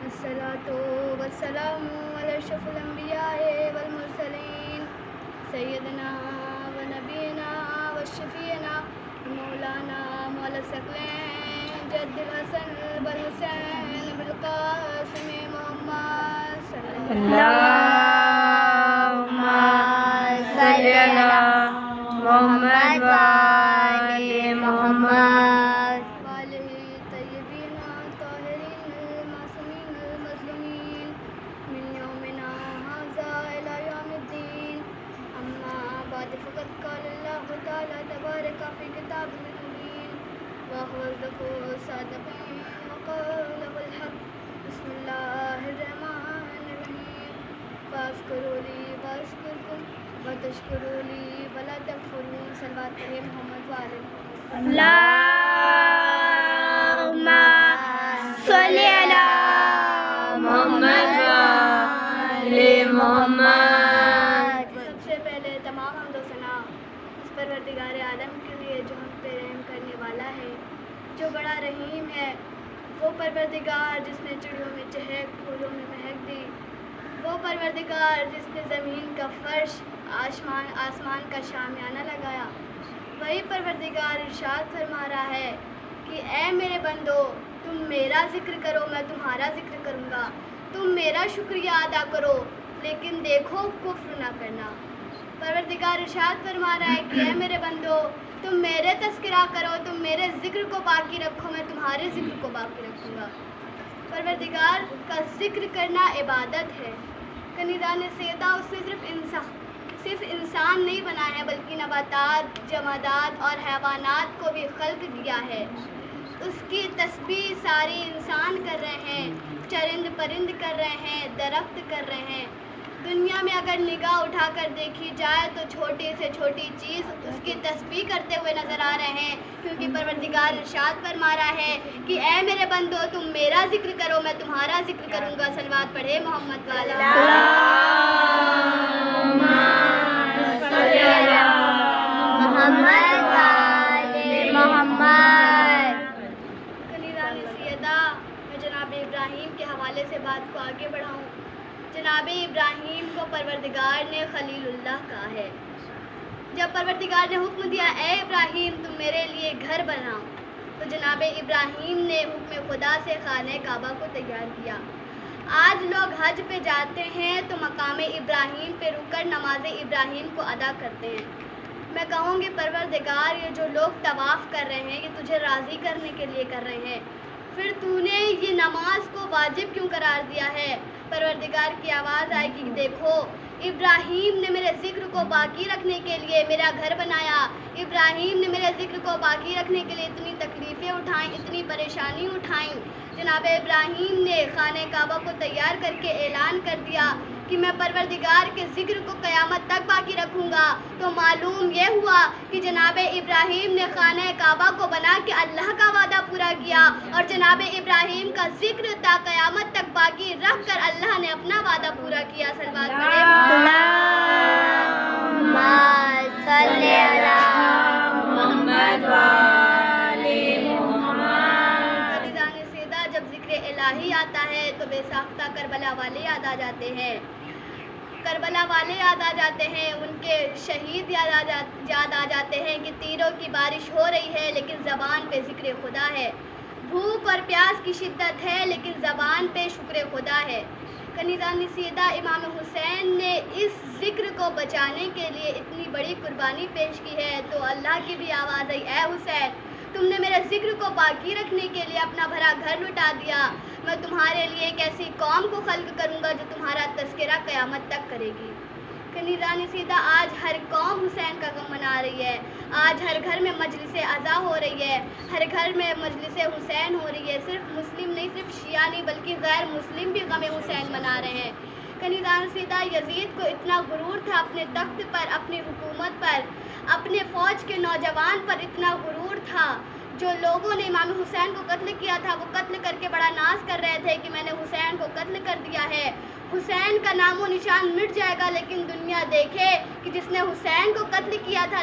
الصلاة والسلام على أشرف الأنبياء والمرسلين سيدنا ونبينا وشفينا مولانا مولا الثقلين جد الحسن والحسين بالقاسم محمد صلی اللهم صل على محمد وآل محمد وآلہ طیبین الطاہرین المعصومین المظلومین من یومنا ھذا الی یوم الدین اما بعد فقد قال اللہ تعالی تبارک فی کتابہ المبین وهو الصادق الصادقین وقوله الحق بسم اللہ الرحمن الرحیم فاذکرونی واذکرکم وتشکرونی ولا تکفرون صلوات پڑھیں محمد وآلہ محمد اللهم صل على محمد وآل محمد سب سے پہلے تمام حمد و ثنا اس پروردگار عالم کے لیے جو ہم پہ رحم کرنے والا ہے، جو بڑا رحیم ہے، وہ پروردگار جس نے چڑیوں میں چہک پھولوں میں مہک دی، وہ پروردگار جس نے زمین کا فرش آسمان کا شامیانہ لگایا، وہی پروردگار ارشاد فرما رہا ہے کہ اے میرے بندو، تم میرا ذکر کرو میں تمہارا ذکر کروں گا، تم میرا شکریہ ادا کرو لیکن دیکھو کفر نہ کرنا۔ پروردگار ارشاد فرما رہا ہے کہ اے میرے بندو، تم میرے تذکرہ کرو، تم میرے ذکر کو باقی رکھو، میں تمہارے ذکر کو باقی رکھوں گا۔ پروردگار کا ذکر کرنا عبادت ہے۔ کنیزان سیدہ اس نے صرف انسان نہیں بنایا ہے بلکہ نباتات، جمادات اور حیوانات کو بھی خلق دیا ہے۔ اس کی تسبیح سارے انسان کر رہے ہیں، چرند پرند کر رہے ہیں، درخت کر رہے ہیں۔ دنیا میں اگر نگاہ اٹھا کر دیکھی جائے تو چھوٹی سے چھوٹی چیز اس کی تسبیح کرتے ہوئے نظر آ رہے ہیں، کیونکہ پروردگار ارشاد فرما رہا ہے کہ اے میرے بندو تم میرا ذکر کرو میں تمہارا ذکر کروں گا۔ صلوات پڑھے محمد والا اللهم صل على محمد وآل محمد۔ کنیزان سیدہ، میں جناب ابراہیم کے حوالے سے بات کو آگے بڑھاؤں۔ جناب ابراہیم کو پروردگار نے خلیل اللہ کہا ہے۔ جب پروردگار نے حکم دیا اے ابراہیم تم میرے لیے گھر بناؤ، تو جناب ابراہیم نے حکم خدا سے خانہ کعبہ کو تیار کیا۔ آج لوگ حج پہ جاتے ہیں تو مقام ابراہیم پہ رک کر نماز ابراہیم کو ادا کرتے ہیں۔ میں کہوں گی پروردگار یہ جو لوگ طواف کر رہے ہیں یہ تجھے راضی کرنے کے لیے کر رہے ہیں، پھر تو نے یہ نماز کو واجب کیوں قرار دیا ہے؟ پروردگار کی آواز آئے کہ دیکھو ابراہیم نے میرے ذکر کو باقی رکھنے کے لیے میرا گھر بنایا، ابراہیم نے میرے ذکر کو باقی رکھنے کے لیے اتنی تکلیفیں اٹھائیں، اتنی پریشانی اٹھائیں۔ جناب ابراہیم نے خانہ کعبہ کو تیار کر کے اعلان کر دیا کہ میں پروردگار کے ذکر کو قیامت تک باقی رکھوں گا، تو معلوم یہ ہوا کہ جناب ابراہیم نے خانہ کعبہ کو بنا کے اللہ کا وعدہ پورا کیا، اور جناب ابراہیم کا ذکر تا قیامت تک باقی رکھ کر اللہ نے اپنا وعدہ پورا کیا۔ صلوات پڑھیں اللهم صل على محمد وآل محمد۔ کنیزان سیدہ، جب ذکر الہی آتا ہے تو بے ساختہ کربلا والے یاد آ جاتے ہیں، کربلا والے یاد آ جاتے ہیں، ان کے شہید یاد آ جاتے ہیں کہ تیروں کی بارش ہو رہی ہے لیکن زبان پہ ذکر خدا ہے، بھوک اور پیاس کی شدت ہے لیکن زبان پہ شکر خدا ہے۔ کنیزان سیدہ، امام حسین نے اس ذکر کو بچانے کے لیے اتنی بڑی قربانی پیش کی ہے، تو اللہ کی بھی آواز آئی اے حسین تم نے میرے ذکر کو باقی رکھنے کے لیے اپنا بھرا گھر لٹا دیا، میں تمہارے لیے ایک ایسی قوم کو خلق کروں گا جو تمہارا تذکرہ قیامت تک کرے گی۔ کنیزان سیدہ، آج ہر قوم حسین کا غم منا رہی ہے، آج ہر گھر میں مجلس عزا ہو رہی ہے، ہر گھر میں مجلس حسین ہو رہی ہے، صرف مسلم نہیں، صرف شیعہ نہیں بلکہ غیر مسلم بھی غم حسین منا رہے ہیں۔ کنیزان سیدہ، یزید کو اتنا غرور تھا اپنے تخت پر، اپنی حکومت پر، اپنے فوج کے نوجوان پر اتنا غرور تھا، جو لوگوں نے امام حسین کو قتل کیا تھا وہ قتل کر کے بڑا ناز کر رہے تھے کہ میں نے حسین کو قتل کر دیا ہے، حسین کا نام و نشان مٹ جائے گا، لیکن دنیا دیکھے کہ جس نے حسین کو قتل کیا تھا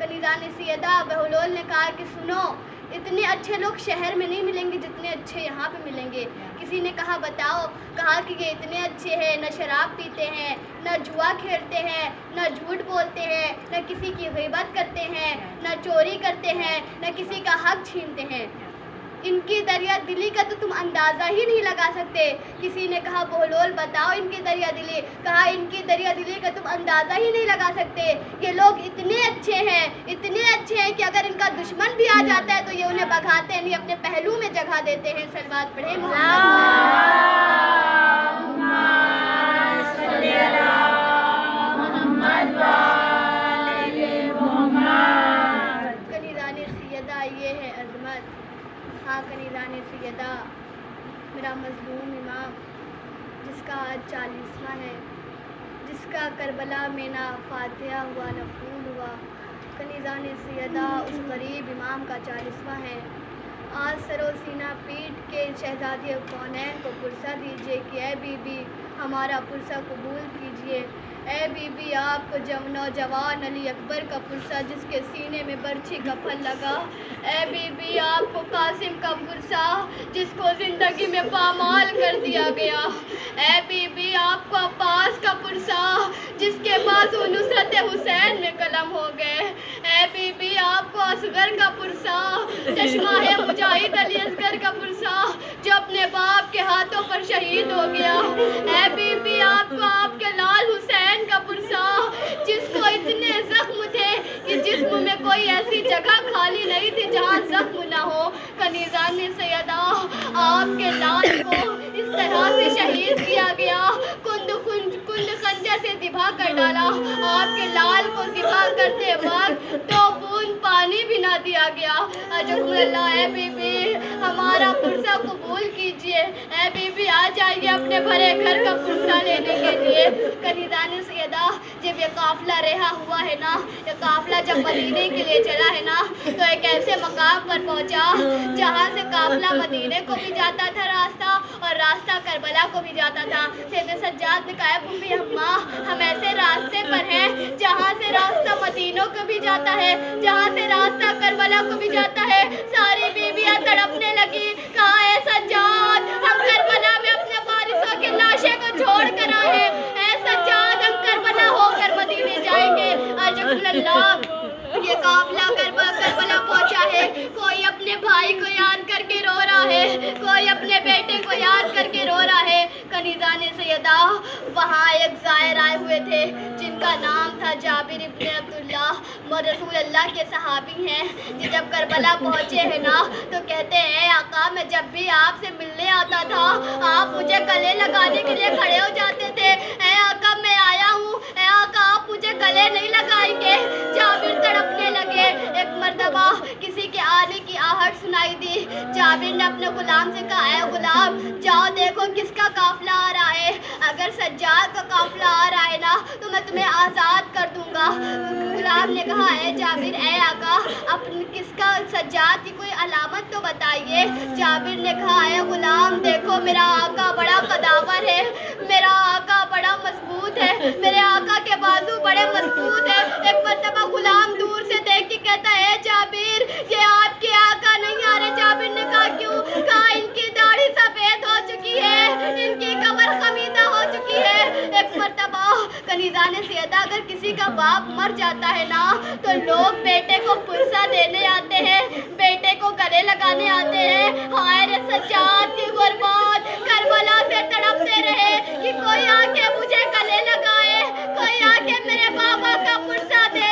کنیزان سیدہ بہلول نے کہا کہ سنو، اتنے اچھے لوگ شہر میں نہیں ملیں گے جتنے اچھے یہاں پہ ملیں گے۔ کسی نے کہا بتاؤ، کہا کہ یہ اتنے اچھے ہیں، نہ شراب پیتے ہیں، نہ جوا کھیلتے ہیں، نہ جھوٹ بولتے ہیں، نہ کسی کی غیبت کرتے ہیں، نہ چوری کرتے ہیں، نہ کسی کا حق چھینتے ہیں۔ ان کی دریا دلی کا تو تم اندازہ ہی نہیں لگا سکتے۔ کسی نے کہا بہلول بتاؤ ان کی دریا دلی، کہا ان کی دریا دلی کا تم اندازہ ہی نہیں لگا سکتے۔ یہ لوگ اتنے اچھے ہیں، اتنے اچھے ہیں کہ اگر ان کا دشمن بھی آ جاتا ہے تو یہ انہیں بھگاتے نہیں، اپنے پہلو میں جگہ دیتے ہیں۔ صلوات پڑھیں کنیزان سیدہ، یہ ہے عظمت۔ ہاں کنیزان سیدہ، میرا مظلوم امام جس کا آج 40واں ہے، جس کا کربلا میں نہ فاتحہ ہوا نہ خون ہوا، کنیزان سیدہ اس غریب امام کا 40واں ہے۔ آج سر و سینہ پیٹ کے شہزادی کونین کو پرسہ دیجیے کہ اے بی بی ہمارا پرسہ قبول کیجیے۔ اے بی بی آپ کو نوجوان علی اکبر کا پرسہ جس کے سینے میں برچھی کا پھل لگا۔ اے بی بی آپ کو قاسم کا پرسہ جس کو زندگی میں پامال کر دیا گیا۔ اے بی بی آپ کو عباس کا پرسہ جس کے بازو نصرت حسین میں قلم ہو گئے۔ اے بی بی آپ کو اصغر کا پرسہ، چشمہ مجاہد علی اصغر کا پرسہ جو اپنے باپ کے ہاتھوں پر شہید ہو گیا۔ اے بی بی آپ کو آپ کے لال حسین کا پرسہ جس کو اتنے زخم تھے کہ جسم میں کوئی ایسی جگہ خالی نہیں تھی جہاں زخم نہ ہو۔ کنیزان سیدہ آپ کے لال کو اس طرح سے شہید کیا گیا، کند خنجر سے ذبح کر ڈالا۔ آپ کے لال کو ذبح کرتے وقت 2 بوند پانی بھی نہ دیا گیا۔ اجل اللہ اے بی بی ہمارا پرسہ قبول کیجیے۔ اے بی بی آ جائیے اپنے بھرے گھر کا پرسہ لینے کے لیے۔ کنیزان سیدہ جب یہ قافلہ رہا ہوا ہے نا، یہ قافلہ جب مدینے کے لیے چلا ہے نا تو ایک ایسے مقام پر پہنچا جہاں سے قافلہ مدینے کو بھی جاتا تھا راستہ اور راستہ کربلا کو بھی جاتا تھا۔ سید سجاد نے کہا بھومی اماں ہم ایسے راستے پر ہیں جہاں سے راستہ مدینوں کو بھی جاتا ہے، جہاں سے راستہ کربلا کو بھی جاتا ہے۔ ساری بیویاں تڑپنے لگی، کہا اے سجاد ہم کربلا میں اپنے وارثوں کی لاشیں کو چھوڑ کر آئے، اے سجاد ہم کربلا ہو کر مدینے جائیں گے۔ اجل اللہ یہ قافلہ کربلا پہنچا ہے، کوئی اپنے بھائی کو یاد کر کے رو رہا ہے، کوئی اپنے بیٹے کو یاد کر کے رو رہا ہے۔ کنیزان سیدہ وہاں ایک زائر آئے ہوئے تھے جن کا نام تھا جابر ابن عبداللہ، رسول اللہ کے صحابی ہیں۔ جب کربلا پہنچے ہیں نا تو کہتے ہیں اے آقا میں جب بھی آپ سے ملنے آتا تھا آپ مجھے گلے لگانے کے لیے کھڑے ہو جاتے تھے، اے آقا میں آیا ہوں، اے آقا آپ مجھے گلے نہیں لگائیں گے۔ جابر تڑپنے لگے۔ ایک مرتبہ کسی کے آنے کی آہٹ سنائی دی۔ جابر نے اپنے غلام سے کہا اے غلام جاؤ دیکھو کس کا قافلہ آ رہا ہے، اگر سجاد کا قافلہ آ رہا ہے نا تو میں تمہیں آزاد کر دوں گا۔ غلام نے کہا اے جابر اے آقا کس کا سجاد کی کوئی علامت تو بتائیے۔ جابر نے کہا اے غلام دیکھو میرا آقا بڑا قداور ہے، میرا آقا بڑا مضبوط ہے، میرے آقا کے بازو بڑے مضبوط ہیں۔ ایک مرتبہ غلام دور سے دیکھ کے کہتا ہے اے جابر یہ آپ کے آقا نہیں آ رہے۔ جابر نے کہا کیوں؟ کہا ان کی داڑھی سفید ہو چکی ہے، ان کی کمر خمیدہ ہو چکی ہے۔ ایک مرتبہ کنیزان سیدہ اگر کسی کا باپ مر جاتا ہے نا تو لوگ بیٹے کو پرسہ دینے آتے ہیں، بیٹے کو گلے لگانے آتے ہیں۔ ہائے رے سجاد کی غربت کربلا سے تڑپتے رہے کہ کوئی آ کے مجھے گلے لگائے، کوئی آ کے میرے بابا کا پرسہ دے،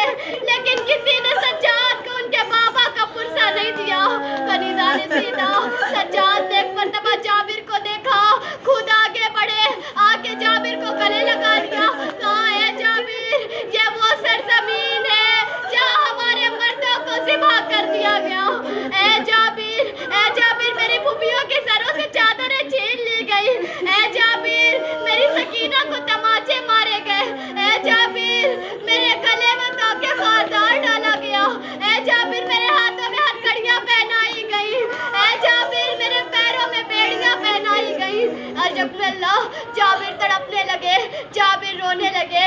لیکن کسی نے سجاد کو ان کے بابا کا پرسہ نہیں دیا۔ کنیزان سیدہ سجاد نے ایک مرتبہ جابر کو دیکھا، خود آگے بڑھے، آ کے جابر کو گلے لگا لیا۔ کہا اے جابر یہ وہ سرزمین ہے جہاں ہمارے مردوں کو ذبح کر دیا گیا۔ اے جابر میری پھوپھیوں کے سروں سے چادریں چھین لی گئی، اے جابر میری سکینہ کو تماچے مارے گئے، اے جابر میرے گلے میں توکے خاردار ڈالا گیا، اے جابر میرے ہاتھوں میں ہتھکڑیاں پہنائی گئی، اے جابر میرے پیروں میں بیڑیاں پہنائی گئی۔ جابر تڑپنے لگے، جابر رونے لگے۔